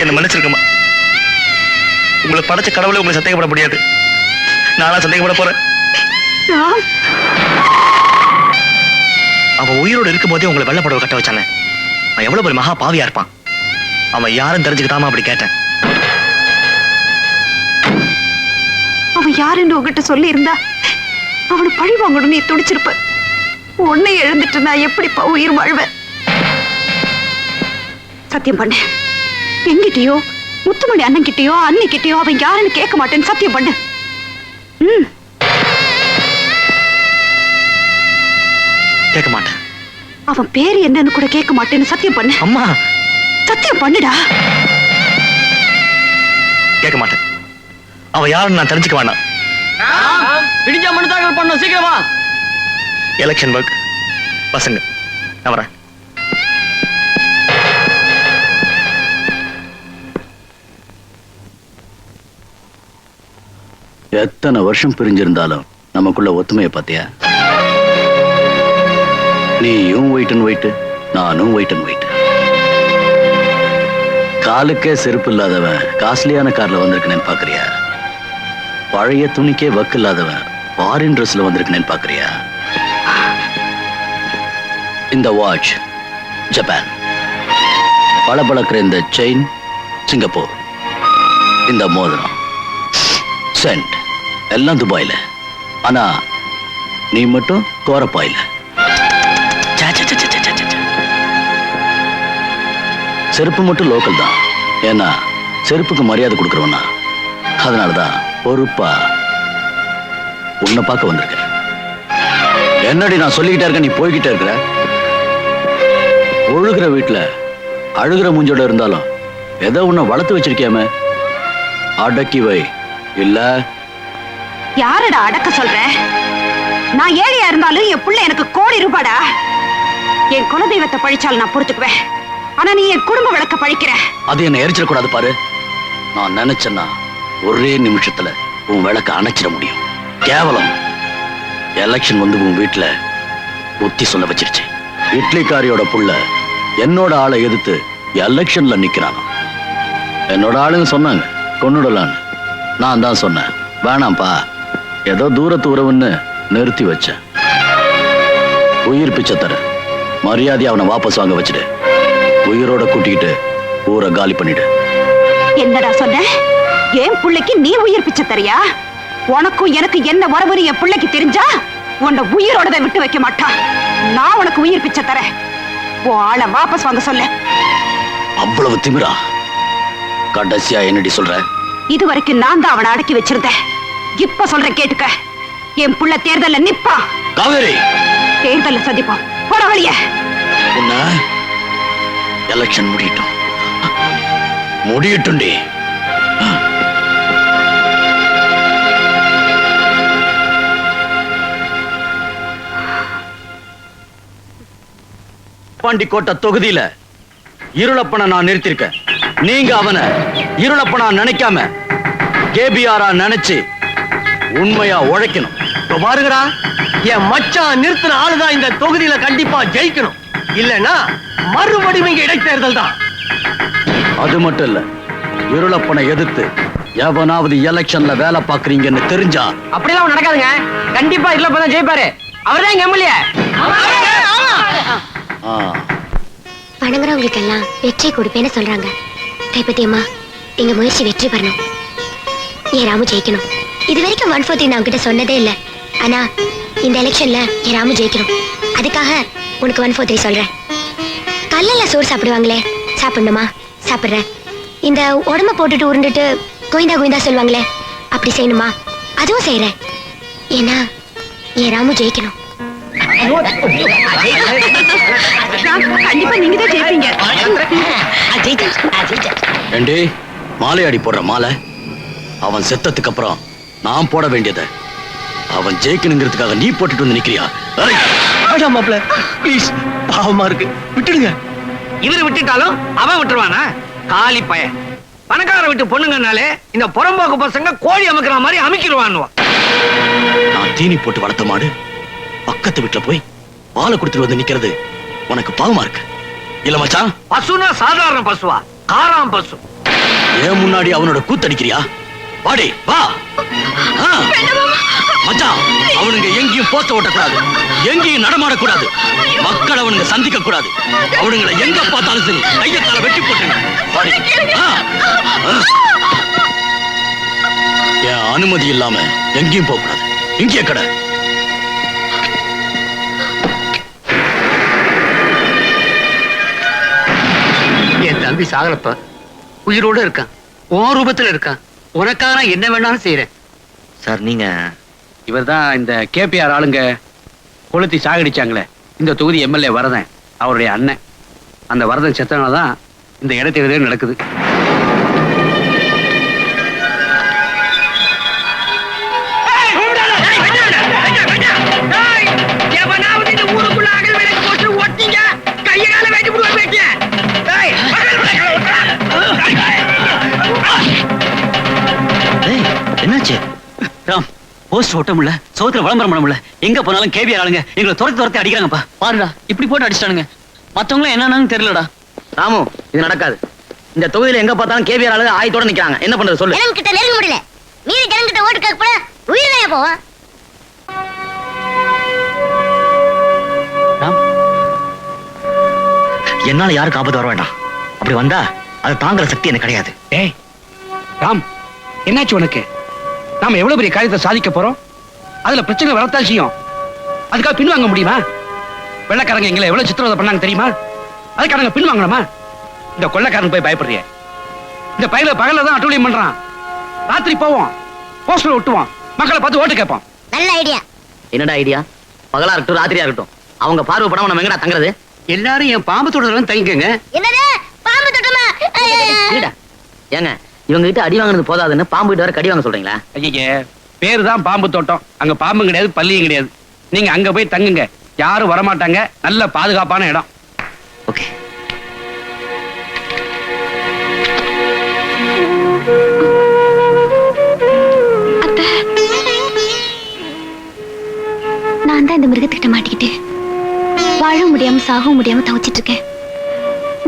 என்ன மன்னிச்சிருக்கமா. உங்களை படைச்ச கடவுளை உங்களை சந்தேகப்பட முடியாது. நானா சந்தேகப்பட போறேன். அவன் உயிரோடு இருக்கும் போதே உங்களை வெள்ளப்படவை கட்ட வச்சானே, அவன் எவ்வளவு ஒரு மகா பாவியா இருப்பான். அவன் யாரும் தெரிஞ்சுக்கிட்டாம அப்படி கேட்டேன். அவன் யாருன்னு உங்ககிட்ட சொல்லி இருந்தா அவனை பழி வாங்கணும் நீ துடிச்சிருப்ப. உன்னை எழுந்துட்டு நான் எப்படிப்பா உயிர் வாழ்வேன்? சத்தியம் பண்ணு. எங்கிட்டயோ முத்துமணி அண்ணன் கிட்டயோ அன்னைக்கிட்டயோ அவன் யாருன்னு கேட்க மாட்டேன்னு சத்தியம் பண்ணு. கேட்க மாட்டேன். அவன் பேரு என்னன்னு கூட கேட்க மாட்டேன்னு சத்தியம் பண்ணு. அம்மா சத்தியம் பண்ணுடா. கேட்க மாட்டேன். அவன் யாருன்னு நான் தெரிஞ்சுக்க வேண்டாம். பிடிச்ச மனு தாக்கல் பண்ண சீக்கிரமா. எலெக்ஷன் ஒர்க் பசங்க நான் வரேன். எத்தனை வருஷம் பிரிஞ்சிருந்தாலும் நமக்குள்ள ஒத்துமையை பார்த்தியா? நீயும் வெயிட் அண்ட் வெயிட், நானும் வெயிட் அண்ட் வெயிட். காலுக்கே செருப்பு இல்லாதவன் காஸ்ட்லியான கார்ல வந்திருக்கேன்னு பாக்குறியா? பழைய துணிக்கே வக்கு இல்லாதவன் ஃபாரின் ட்ரெஸ்ல வந்திருக்கேன்னு பாக்குறியா? இந்த வாட்ச் ஜப்பான், பளபளக்கிற இந்த செயின் சிங்கப்பூர், இந்த மோதிரம் சென்ட் எல்லாம் துபாயில. ஆனா நீ மட்டும் கோரப்பாயில. செருப்பு மட்டும் லோக்கல் தான். ஏன்னா செருப்புக்கு மரியாதை கொடுக்கறவனா. அதனாலதான் பொறுப்பா உன்னை பார்க்க வந்திருக்க. என்னடி நான் சொல்லிக்கிட்டே இருக்க, நீ போய்கிட்டே இருக்கிற. ஒழுகிற வீட்டுல அழுகிற மூஞ்சோட இருந்தாலும் ஏதோ உன்னை வளர்த்து வச்சிருக்கியாம, அடக்கி வை. இல்ல யாரடா அடக்க சொல்ற? நான் ஏழையா இருந்தாலும் என் புள்ள எனக்கு கோடி ரூபாடா. என் குலதெய்வத்தை பழிச்சாலும் நான் பொறுத்துக்குவேன். ஆனா நீ என் குடும்ப விளக்க பழிக்கிற. அது என்ன எரிச்சிட கூடாது பாரு. நான் நினைச்சேன்னா ஒரே நிமிஷத்துல உன் விளக்க அணைச்சிட முடியும். கேவலம் எலெக்ஷன் வந்து உன் வீட்டுல புத்தி சொல்ல வச்சிருச்சு. இட்லிக்காரியோட புள்ள என்னோட ஆளை எதிர்த்து எலெக்ஷன்ல நிக்கிறான். என்னோட ஆளுங்க சொன்னாங்க கொன்னுடலான்னு. நான் தான் சொன்னேன் வேணாம்ப்பா, ஏதோ தூரத்து உறவுன்னு நிறுத்தி வச்சேன். உயிர் பிச்சை தர மரியாதை அவனை வாபஸ் வாங்க வச்சுடு. உயிரோட கூட்டிக்கிட்டு ஊரை காலி பண்ணிடு. என்னடா சொன்ன? என் பிள்ளைக்கு நீ உயிர் பிச்சை தரியா? உனக்கும் எனக்கு என்ன வரவுன்னு என் பிள்ளைக்கு தெரிஞ்சா உன்னை உயிரோட விட்டு வைக்க மாட்டான். நான் உனக்கு உயிர் பிச்சை தரேன். உன் ஆளை வாபஸ் வாங்க சொல்ல. அவ்வளவு திமிரா? கடைசியா என்னடி சொல்ற? இதுவரைக்கும் நான் தான் அவனை அடக்கி வச்சிருந்தேன். இப்ப சொல்றேன் கேட்டுக்க. என் புள்ள தேர்தல்ல நிப்பா. காவேரி, தேர்தல்ல சந்திப்போம். போட வழிய. உன்ன எலெக்ஷன் முடியட்டும்டி. பாண்டிக்கோட்டை தொகுதியில இருளப்பனை நான் நிறுத்திருக்கேன். நீங்க அவனை இருளப்பனா நினைக்காம கேபிஆரா நினைச்சு உண்மையா உழைக்கணும். பாருங்கடா, என் மச்சான் நிறுத்தின ஆளுதான் இந்த தொகுதியில கண்டிப்பா ஜெயிக்கணும். இல்லன்னா மறுபடியும் இங்க இடைத்தேர்தல் தான். அது மட்டும் இல்ல, இருளப்பனை எதிர்த்து எவனாவது எலெக்ஷன்ல வேலை பாக்குறீங்கன்னு தெரிஞ்சா அப்படிலாம் நடக்காதுங்க. கண்டிப்பா இருளப்பன் ஜெயிப்பாரு. அவர்தான் எங்க எம்எல்ஏ. வணங்குறவங்களுக்கு எல்லாம் வெற்றி கொடுப்பேன்னு சொல்றாங்க. கைப்பத்தியம்மா, எங்க முயற்சி வெற்றி பெறணும். ஏன் ராமு ஜெயிக்கணும். இது வரைக்கும் 143 நான் உங்ககிட்ட சொன்னதே இல்லை. ஆனா இந்த எலெக்ஷன்ல என் ராமு ஜெயிக்கணும். அதுக்காக உனக்கு 143 சொல்றேன். கல்லெல்லாம் சோறு சாப்பிடுவாங்களே, சாப்பிடணுமா? சாப்பிடுறேன். இந்த உடம்ப போட்டுட்டு உருண்டுட்டு கோயிந்தா கோயிந்தா சொல்லுவாங்களே, அப்படி செய்யணுமா? அதுவும் செய்யறேன். ஏன்னா என் ராமு ஜெயிக்கணும். கண்டிப்பா நீங்க தான் ஜெயிப்பீங்க. ஏண்டி மாலையாடி போடுற மாலை? அவன் செத்ததுக்கு அப்புறம் நான் போட வேண்டியத அவன் ஜெயிக்கணுங்கிறதுக்காக நீ போட்டுட்டு வந்து நிக்கிறியா? மாப்ள ப்ளீஸ், பாவமா இருக்கு, விட்டுடுங்க. இவரு விட்டுட்டாலும் அவன் விட்டுருவானா? காலி பையன். பணக்கார விட்டு பொண்ணுங்கனாலே இந்த புறம்போக்கு பசங்க கோழி அமைக்கிற மாதிரி அமைக்கிடுவான்னுவான். நான் தீனி போட்டு வளர்த்த மாடு பக்கத்து வீட்டுல போய் பாலை கொடுத்துட்டு வந்து நிக்கிறது உனக்கு பாவமா இருக்கு இல்ல மச்சான்? பசுனா சாதாரண பசுவா? காராம் பசு. ஏன் முன்னாடி அவனோட கூத்தடிக்கிறியா? வாடி வா. ஆ. மச்சான், அவனுங்க எங்கேயும் போத்த ஓட்டக்கூடாது, எங்கேயும் நடமாடக்கூடாது, மக்கள் அவனுங்க சந்திக்க கூடாது. அவனுங்களை எங்க பார்த்தாலும் சரி கையத்தால வெட்டி போட்டுங்க. வாடி. ஆ. ஆ. என் அனுமதி இல்லாம எங்கேயும் போக கூடாது. இங்கே கடை. என் தம்பி சாகலப்பா உயிரோட இருக்கான், உன் ரூபத்துல இருக்கான். உனக்காக நான் என்ன வேணாலும் செய்யறேன். சார் நீங்க இவர் தான் இந்த கேபிஆர் ஆளுங்க கொளுத்தி சாகடிச்சாங்களே, இந்த தொகுதி எம்எல்ஏ வரதன், அவருடைய அண்ணன். அந்த வரதன் செத்தனாலதான் இந்த இடைத்தேர்தலே நடக்குது. என்னாச்சு? ராம், போஸ்ட் ஒட்ட முடியல, சோத்துல விளம்பரம் பண்ண முடியல, எங்க போனாலும் கேபிஆர் ஆளுங்க எங்களை துரத்தி அடிக்கிறாங்கப்பா. பாருடா, இப்படி போட்டு அடிச்சிட்டானுங்க. மத்தவங்களும் என்னன்னு தெரியலடா. ராமு, இது நடக்காது. இந்த தொகுதியில எங்க பார்த்தாலும் கேபிஆர் ஆளுங்க ஆயத்தோட நிக்கிறாங்க. என்ன பண்றது சொல்லு? ஜனம் கிட்ட நெருங்க முடியல, மீறி ஜனம் கிட்ட ஓட்டு கேட்க போல உயிரிழைய போவோம். ராம், என்னால யாருக்கு ஆபத்து வர வேண்டாம். அப்படி வந்தா அதை தாங்குற சக்தி எனக்கு கிடையாது. ஏய் ராம், என்னாச்சு உனக்கு? நாம எவ்வளவு பெரிய காரியத்தை சாதிக்க போறோம், அதுல பிரச்சனை வரத்தான் செய்யும். அதுக்காக பின்வாங்க முடியுமா? வெள்ளக்காரங்க எங்களை எவ்வளவு சித்திரவதை பண்ணாங்க தெரியுமா? அதுக்காக நாங்க பின்வாங்கலாமா? இந்த கொள்ளைக்காரன் போய் பயப்படுறிய? இந்த பயில பகல தான் அட்டூழியம் பண்றான். ராத்திரி போவோம், போஸ்டர் ஒட்டுவோம், மக்களை பார்த்து ஓட்டு கேட்போம். நல்ல ஐடியா. என்னடா ஐடியா? பகலா இருக்கட்டும் ராத்திரியா இருக்கட்டும், அவங்க பார்வை படம் நம்ம எங்கடா தங்குறது? எல்லாரும் என் பாம்பு தொடர்ந்து தங்கிக்கங்க. என்னது பாம்பு தொட்டமா? ஏங்க, இவங்க கிட்ட அடி வாங்குறது போதாதுன்னு பாம்பு கிட்ட வர கடி வாங்க சொல்றீங்களா? ஐயே, பேரு தான் பாம்பு தோட்டம், அங்க பாம்பும் கிடையாது பள்ளியும் கிடையாது. நீங்க அங்க போய் தங்குங்க, யாரும் வரமாட்டாங்க, நல்ல பாதுகாப்பான இடம். ஓகே. நான் தான் இந்த மிருகத்துக்கிட்ட மாட்டிக்கிட்டு வாழவும் முடியாம சாகவும் முடியாம தவிச்சிட்டு இருக்கேன்.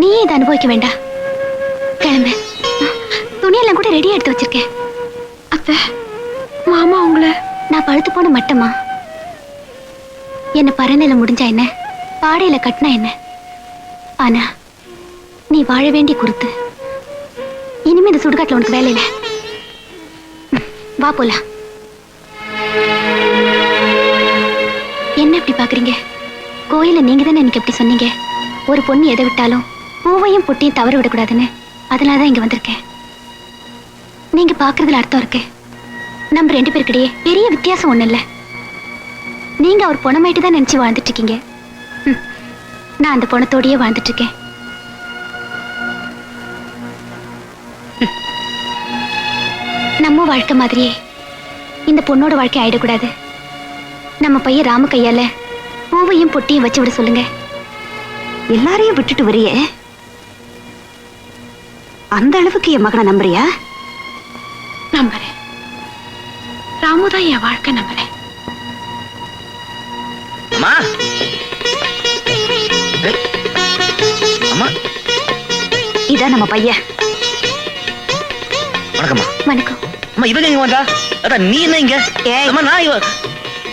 நீ இதை அனுபவிக்க வேண்டாம். கிளம்பு. துணியெல்லாம் கூட ரெடியா எடுத்து வச்சிருக்கேன். அப்ப மாமா உங்களை நான் பழுத்து போன மட்டமா? என்ன பரநில முடிஞ்சா என்ன, பாடையில கட்டினா என்ன? ஆனா நீ வாழ வேண்டிய குறுத்து. இனிமே இந்த சுடுகாட்டுல உனக்கு வேலை இல்லை. வா போலாம். என்ன இப்படி பாக்குறீங்க? கோயில நீங்க தானே எனக்கு எப்படி சொன்னீங்க, ஒரு பொண்ணு எதை விட்டாலும் பூவையும் பொட்டியும் தவற விடக்கூடாதுன்னு. அதனாலதான் இங்க வந்திருக்கேன். நீங்க பாக்குறதுல அர்த்தம் இருக்கு. நம்ம ரெண்டு பேருக்கிடையே பெரிய வித்தியாசம் ஒண்ணு இல்ல. நீங்க அவர் பொணமாயிட்டு தான் நினைச்சு வாழ்ந்துட்டு இருக்கீங்க. நான் அந்த பொணத்தோடயே வாழ்ந்துட்டு இருக்கேன். நம்ம வாழ்க்கை மாதிரியே இந்த பொண்ணோட வாழ்க்கை ஆயிடக்கூடாது. நம்ம பையன் ராம கையால பூவையும் பொட்டியும் வச்சு விட சொல்லுங்க. எல்லாரையும் விட்டுட்டு வரியே, அந்த அளவுக்கு என் மகனை நம்புறியா? நம்புறேன். ராமுதான் என் வாழ்க்கை நம்புறேன். அம்மா, அம்மா, இதான் நம்ம பையன். வணக்கம்மா. வணக்கம். அம்மா, இவங்க எங்க வந்தா? அதான் நீ என்ன இங்க? ஏய், அம்மா, நான்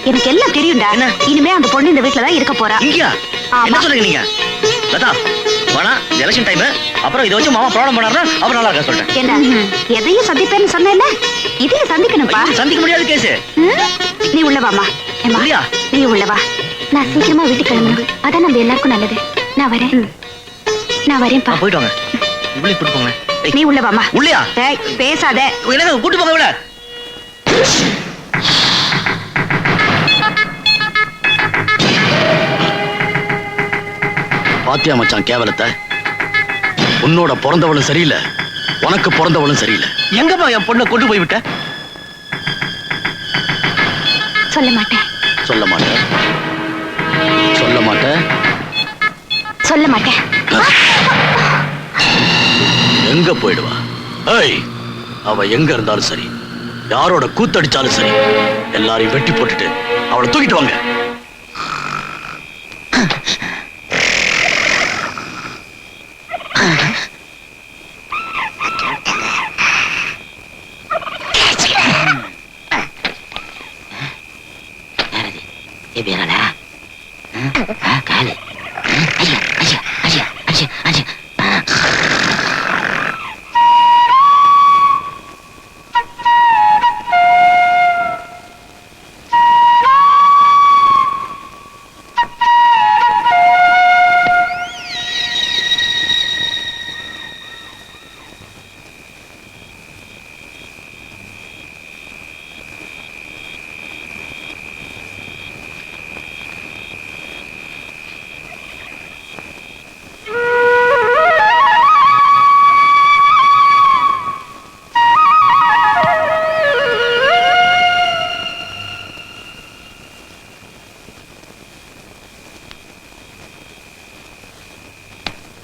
எனக்கு எல்லாம் தெரியும்டா. என்ன? இனிமே அந்த பொண்ணு இந்த வீட்டுல தான் இருக்க போறா. இங்கயா? ஆமா. என்ன சொல்றீங்க நீங்க? லதா, வேணா, எலெக்ஷன் டைம், அப்புறம் இதை வச்சு மாமா ப்ராப்ளம் பண்ணாருன்னா அப்புறம் நல்லா இருக்க சொல்லிட்டேன். என்ன எதையும் சந்திப்பேன்னு சொன்னேன்ல, இதையும் சந்திக்கணும்பா. ஐயோ, சந்திக்க முடியாத கேஸ். நீ உள்ள வாமா. இல்லையா? நீ உள்ள வா. நான் சீக்கிரமா வீட்டுக்கு கிளம்பணும். அதான் நம்ம எல்லாருக்கும் நல்லது. நான் வரேன். நான் வரேன்ப்பா. போயிட்டு வாங்க. உள்ளே கூட்டு போங்க. நீ உள்ள வாமா. உள்ளயா? ஏய், பேசாத. என்ன கூட்டு போங்க விட. பாத்தியா மச்சான் கேவலத்தை? உன்னோட பிறந்தவளும் சரியில்லை, உனக்கு பிறந்தவளும் சரியில்லை. எங்கப்பா என் பொண்ணை கொண்டு போய் விட்ட? சொல்ல மாட்டேன். சொல்ல மாட்டேன். சொல்ல மாட்டேன். சொல்ல மாட்டேன். எங்க போயிடுவா? ஏய், அவ எங்க இருந்தாலும் சரி, யாரோட கூத்தடிச்சாலும் சரி, எல்லாரையும் வெட்டி போட்டுட்டு அவளை தூக்கிட்டு வாங்க. வீரல